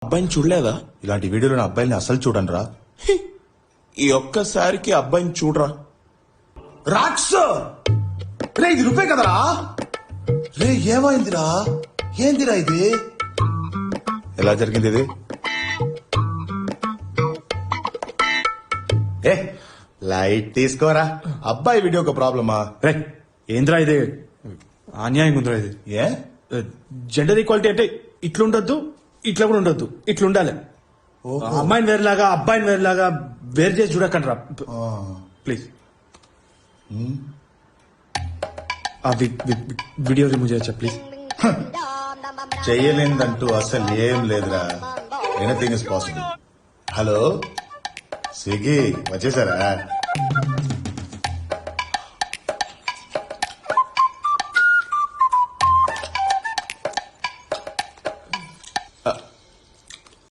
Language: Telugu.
అబ్బాయిని చూడలేదా? ఇలాంటి వీడియోలో అబ్బాయిని అసలు చూడండి రా. ఈ ఒక్కసారికి అబ్బాయిని చూడరా. రాక్స్ రే, ఇది నువ్వే కదరా? రే ఏమైందిరా? ఏందిరా ఇది? ఎలా జరిగింది ఇది? ఏ లైట్ తీసుకోరా, అబ్బాయి వీడియో ఒక ప్రాబ్లమా? రే ఏంద్రా ఇది? అన్యాయం ఉందిరా ఇది. ఏ జెండర్ ఈక్వాలిటీ అంటే ఇట్లుండొద్దు, ఇట్లా కూడా ఉండొద్దు, ఇట్లుండాలి. అమ్మాయిని వేరులాగా అబ్బాయిని వేరులాగా వేరు చేసి చూడకండి రా ప్లీజ్. ఆ వీడియో రిమూవ్ చేయొచ్చా ప్లీజ్? చెయ్యలేదంటూ అసలు ఏం లేదురా. Anything is possible. Hello Swiggy వచ్చేసారా?